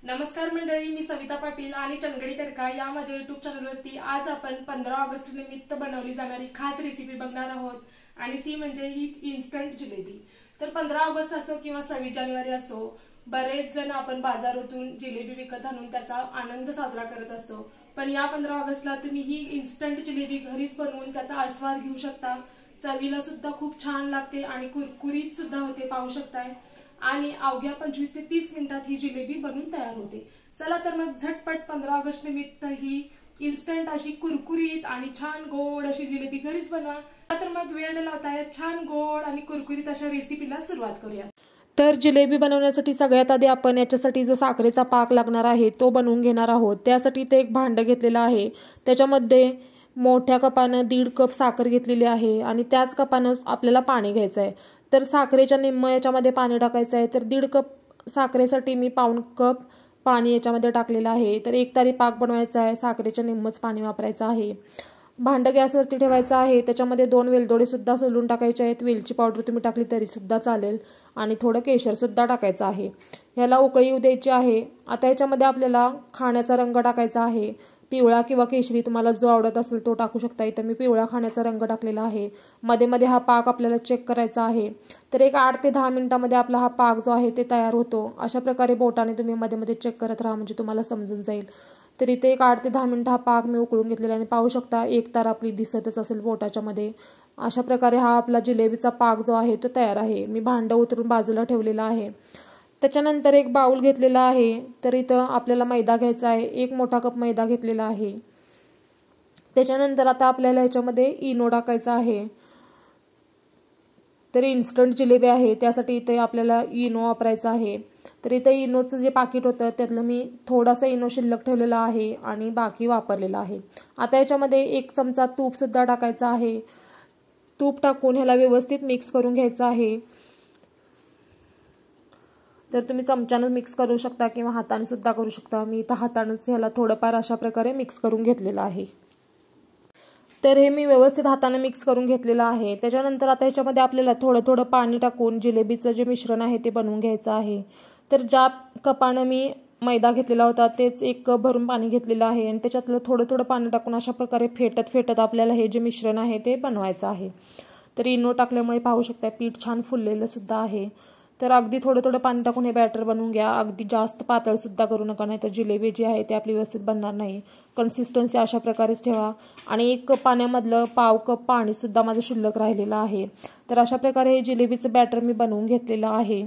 नमस्कार मंडळी, मी सविता पाटील आणि चंगडी तडका या माझ्या युट्यूब चॅनलवरती आज आपण 15 ऑगस्ट निमित्त बनवली जाणारी खास रेसिपी बघणार आहोत आणि ती म्हणजे ही इन्स्टंट जिलेबी। तर 15 ऑगस्ट असो किंवा 26 जानेवारी असो, बरेच जण आपण बाजारातून जिलेबी विकत आणून त्याचा आनंद साजरा करत असतो। पण या 15 ऑगस्टला तुम्ही ही इन्स्टंट जिलेबी घरीच बनवून त्याचा आस्वाद घेऊ शकता। चवीला सुद्धा खूप छान लागते आणि कुरकुरीत सुद्धा होते, पाहू शकताय। आणि अवघ्या 25 ते 30 मिनिटात ही जिलेबी बनून तयार होते। चला तर मग झटपट 15 ऑगस्ट निमित्त ही इन्स्टंट अशी कुरकुरीत आणि छान गोड अशी जिलेबी घरीच बनवा। तर मग वेळ न लावता छान गोड आणि कुरकुरीत अशा रेसिपीला सुरुवात करूया। तर जिलेबी बनवण्यासाठी सगळ्यात आधी आपण याच्यासाठी जो साखरेचा पाक लागणार आहे तो बनवून घेणार आहोत। त्यासाठी ते एक भांड घेतलेलं आहे, त्याच्यामध्ये मोठ्या कपाने 1.5 कप साखर घेतलेली आहे आणि त्याच कपाने आपल्याला पाणी घ्यायचं आहे। तर साखरेच्या निम्म याच्यामध्ये पाणी टाकायचं आहे। तर 1.5 कप साखरेसाठी मी 1.25 कप पाणी याच्यामध्ये टाकलेलं आहे। तर एक तारी पाक बनवायचा आहे, साखरेच्या निम्मच पाणी वापरायचं आहे। भांड गॅसवरती ठेवायचं आहे, त्याच्यामध्ये 2 वेलदोडे सुद्धा सोलून टाकायचे आहेत। वेलची पावडर तुम्ही टाकली तरी सुद्धा चालेल आणि थोडं केशर सुद्धा टाकायचं आहे। ह्याला उकळी येऊ द्यायची आहे। आता याच्यामध्ये आपल्याला खाण्याचा रंग टाकायचा आहे, पिवळा किंवा केशरी तुम्हाला जो आवडत असेल तो टाकू शकता। इथे मी पिवळा खाण्याचा रंग टाकलेला आहे। मध्ये मध्ये हा पाक आपल्याला चेक करायचा आहे। तर एक 8 ते 10 मिनिटांमध्ये आपला हा पाक जो आहे ते तयार होतो। अशा प्रकारे बोटाने तुम्ही मध्ये मध्ये चेक करत राहा, म्हणजे तुम्हाला समजून जाईल। तर इथे एक 8 ते 10 मिनिट हा पाक मी उकळून घेतलेला आणि पाहू शकता एक तार आपली दिसतच असेल बोटाच्या मध्ये। अशा प्रकारे हा आपला जिलेबीचा पाक जो आहे तो तयार आहे। मी भांड उतरून बाजूला ठेवलेला आहे। त्याच्यानंतर एक बाउल घेतलेला आहे। तर इथं आपल्याला मैदा घ्यायचा आहे, 1 मोठा कप मैदा घेतलेला आहे। त्याच्यानंतर आता आपल्याला याच्यामध्ये इनो टाकायचा आहे। तर इन्स्टंट जिलेबी आहे त्यासाठी इथे आपल्याला इनो वापरायचा आहे। तर इथे इनोचं जे पाकिट होतं त्यातलं मी थोडासा इनो शिल्लक ठेवलेला आहे आणि बाकी वापरलेला आहे। आता याच्यामध्ये 1 चमचा तूप सुद्धा टाकायचा आहे। तूप टाकून ह्याला व्यवस्थित मिक्स करून घ्यायचं आहे। तर तुम्ही चमच्याने मिक्स करू शकता किंवा हाताने सुद्धा करू शकता। मी इथं हातानेच ह्याला थोडंफार अशा प्रकारे मिक्स करून घेतलेलं आहे। तर हे मी व्यवस्थित हाताने मिक्स करून घेतलेलं आहे। त्याच्यानंतर आता ह्याच्यामध्ये आपल्याला थोडं थोडं पाणी टाकून जिलेबीचं जे मिश्रण आहे ते बनवून घ्यायचं आहे। तर ज्या कपाने मी मैदा घेतलेला होता तेच 1 कप भरून पाणी घेतलेलं आहे आणि त्याच्यातलं थोडं थोडं पाणी टाकून अशा प्रकारे फेटत फेटत आपल्याला हे जे मिश्रण आहे ते बनवायचं आहे। तर इनो टाकल्यामुळे पाहू शकता पीठ छान फुललेलं सुद्धा आहे। तर अगदी थोडं थोडं पाणी टाकून हे बॅटर बनवून घ्या, अगदी जास्त पातळ सुद्धा करू नका, नाहीतर जिलेबी जी आहे ती आपली व्यवस्थित बनणार नाही। कन्सिस्टन्सी अशा प्रकारेच ठेवा आणि 1 कप पाण्यामधलं 1/2 कप पाणी सुद्धा माझं शिल्लक राहिलेलं आहे। तर अशा प्रकारे हे जिलेबीचं बॅटर मी बनवून घेतलेलं आहे।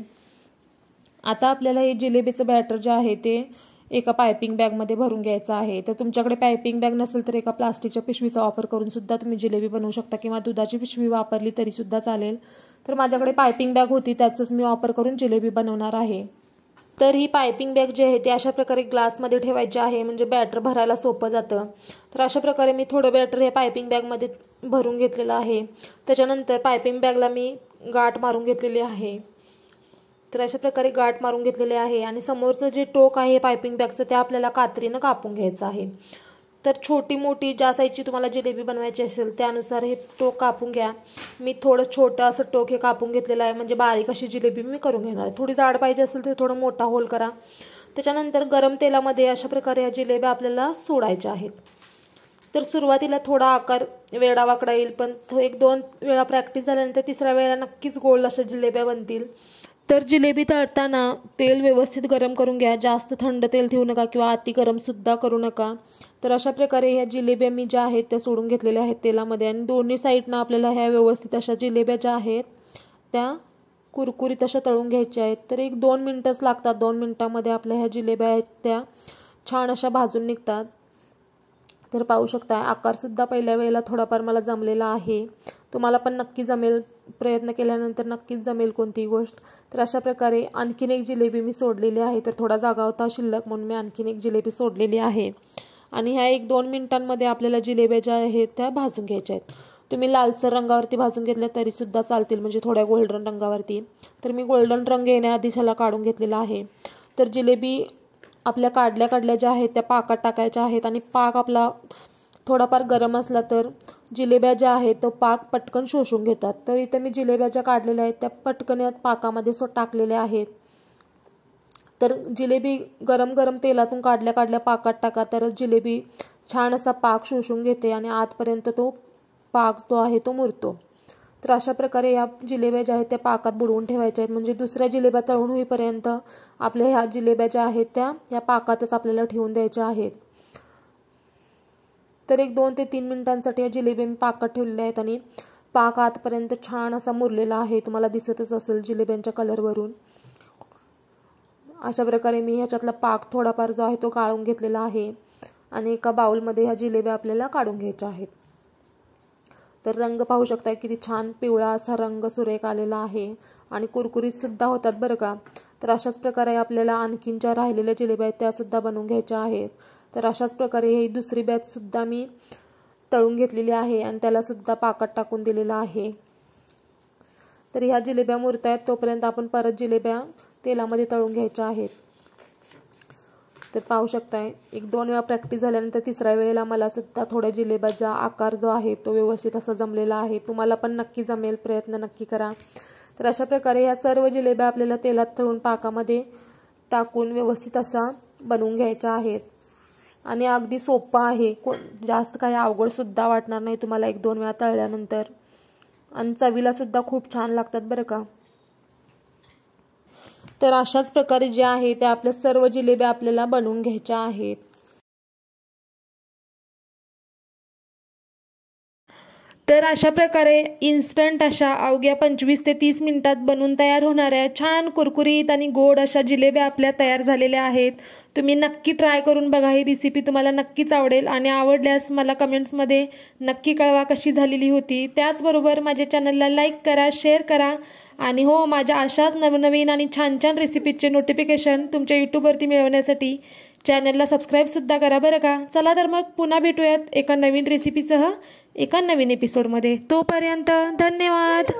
आता आपल्याला हे जिलेबीचं बॅटर जे आहे ते एका पायपिंग बॅगमध्ये भरून घ्यायचं आहे। तर तुमच्याकडे पायपिंग बॅग नसेल तर एका प्लास्टिकच्या पिशवीचा वापर करून सुद्धा तुम्ही जिलेबी बनवू शकता किंवा दुधाची पिशवी वापरली तरी सुद्धा चालेल। तर माझ्याकडे पायपिंग बॅग होती त्याचाच मी वापर करून जिलेबी बनवणार आहे। तर ही पायपिंग बॅग जी आहे ती अशा प्रकारे ग्लासमध्ये ठेवायची आहे, म्हणजे बॅटर भरायला सोपं जातं। तर अशा प्रकारे मी थोडं बॅटर हे पायपिंग बॅगमध्ये भरून घेतलेलं आहे। त्याच्यानंतर पायपिंग बॅगला मी गाठ मारून घेतलेली आहे। तर अशा प्रकारे गाठ मारून घेतलेले आहे आणि समोरचं जे टोक आहे पायपिंग बॅगचं ते आपल्याला कात्रीने कापून घ्यायचं आहे। तर छोटी मोठी ज्या साईजची तुम्हाला जिलेबी बनवायची असेल त्यानुसार हे टोक कापून घ्या। मी थोडं छोटं असं टोक हे कापून घेतलेलं आहे, म्हणजे बारीक अशी जिलेबी मी करून घेणार आहे। थोडी जाड पाहिजे असेल तर थोडं मोठा होल करा। त्याच्यानंतर गरम तेलामध्ये अशा प्रकारे या जिलेब्या आपल्याला सोडायच्या आहेत। तर सुरुवातीला थोडा आकार वेडावाकडा येईल, पण 1-2 वेळा प्रॅक्टिस झाल्यानंतर 3ऱ्या वेळेला नक्कीच गोल अशा जिलेब्या बनतील। तर जिलेबी तळताना तेल व्यवस्थित गरम करून घ्या, जास्त थंड तेल ठेवू नका किंवा अति गरम सुद्धा करू नका। तर अशा प्रकारे ह्या जिलेब्या मी ज्या आहेत त्या सोडून घेतलेल्या आहेत तेलामध्ये आणि दोन्ही साईडनं आपल्याला ह्या व्यवस्थित अशा जिलेब्या ज्या आहेत त्या कुरकुरीत अशा तळून घ्यायच्या आहेत। तर 1-2 मिनिटच लागतात, 2 मिनिटांमध्ये आपल्या ह्या जिलेब्या आहेत त्या छान अशा भाजून निघतात। तर पाहू शकता आकार सुद्धा पहिल्या वेळेला थोडाफार मला जमलेला आहे, तुम्हाला पण नक्की जमेल, प्रयत्न केल्यानंतर नक्कीच जमेल कोणतीही गोष्ट। तर अशा प्रकारे आणखीन एक जिलेबी मी सोडलेली आहे। तर थोडा जागा होता शिल्लक म्हणून मी आणखीन एक जिलेबी सोडलेली आहे आणि ह्या 1-2 मिनिटांमध्ये आपल्याला जिलेब्या ज्या आहेत त्या भाजून घ्यायच्या आहेत। तुम्ही लालसर रंगावरती भाजून घेतल्या तरी सुद्धा चालतील, म्हणजे थोड्या गोल्डन रंगावरती। तर मी गोल्डन रंग येण्याआधीच ह्याला काढून घेतलेला आहे। तर जिलेबी आपल्या काढल्या ज्या आहेत त्या पाकात टाकायच्या आहेत आणि पाक आपला थोडाफार गरम असला तर जिलेब्या ज्या आहेत तो पाक पटकन शोषून घेतात। तर इथे मी जिलेब्या ज्या काढलेल्या आहेत त्या पटकन या पाकामध्ये टाकलेल्या आहेत तर जिलेबी गरम गरम तेलातून काढल्या काढल्या पाकात टाका, तरच जिलेबी छान असा पाक शोषून घेते आणि आतपर्यंत तो पाक जो आहे तो मुरतो। तर अशा प्रकारे या जिलेब्या ज्या आहेत त्या पाकात बुडवून ठेवायच्या आहेत, म्हणजे दुसऱ्या जिलेब्या तळून होईपर्यंत आपल्या ह्या जिलेब्या ज्या आहेत त्या या पाकातच आपल्याला ठेवून द्यायच्या आहेत। तर एक 2 ते 3 मिनिटांसाठी या जिलेबी मी पाकात ठेवलेल्या आहेत आणि पाक आतपर्यंत छान असा मुरलेला आहे, तुम्हाला दिसतच असेल जिलेब्यांच्या कलरवरून। अशा प्रकारे मी ह्याच्यातला पाक थोडाफार जो आहे तो काढून घेतलेला आहे आणि एका बाउलमध्ये ह्या जिलेब्या आपल्याला काढून घ्यायच्या आहेत। तर रंग पाहू शकताय किती छान पिवळा असा रंग सुरेख आलेला आहे आणि कुरकुरीत सुद्धा होतात बरं का। तर अशाच प्रकारे आपल्याला आणखीन ज्या राहिलेल्या जिलेब्या आहेत त्या सुद्धा बनवून घ्यायच्या आहेत। तर अशाच प्रकारे ही दुसरी बॅच सुद्धा मी तळून घेतलेली आहे आणि त्याला सुद्धा पाकात टाकून दिलेला आहे। तर ह्या जिलेब्या मुरतायत तोपर्यंत आपण परत जिलेब्या तेलामध्ये तळून घ्यायच्या आहेत। तर पाहू शकताय 1-2 वेळा प्रॅक्टिस झाल्यानंतर तिसऱ्या वेळेला मला सुद्धा थोड्या जिलेब्याचा आकार जो आहे तो व्यवस्थित असा जमलेला आहे। तुम्हाला पण नक्की जमेल, प्रयत्न नक्की करा। तर अशा प्रकारे ह्या सर्व जिलेब्या आपल्याला तेलात तळून पाकामध्ये टाकून व्यवस्थित अशा बनवून घ्यायच्या आहेत आणि अगदी सोपं आहे, जास्त काही अवघड सुद्धा वाटणार नाही तुम्हाला 1-2 वेळा तळल्यानंतर आणि चवीला सुद्धा खूप छान लागतात बरं का। तर अशाच प्रकारे जे आहे ते आपल्या सर्व जिलेब्या आपल्याला बनवून घ्यायच्या आहेत। तर अशा प्रकारे इन्स्टंट अशा अवघ्या 25 ते 30 मिनिटात बनवून तयार होणाऱ्या छान कुरकुरीत आणि गोड अशा जिलेब्या आपल्या तयार झालेल्या आहेत। तुम्ही नक्की ट्राय करून बघा, ही रेसिपी तुम्हाला नक्कीच आवडेल आणि आवडल्यास मला कमेंट्समध्ये नक्की कळवा कशी झालेली होती। त्याचबरोबर माझ्या चॅनलला लाईक करा, शेअर करा आणि हो, माझ्या अशाच नवनवीन आणि छान छान रेसिपीचे नोटिफिकेशन तुमच्या यूट्यूबवरती मिळवण्यासाठी चॅनलला सबस्क्राईब सुद्धा करा बरं का। चला तर मग पुन्हा भेटूयात एका नवीन रेसिपीसह एका नवीन एपिसोडमध्ये। तोपर्यंत धन्यवाद।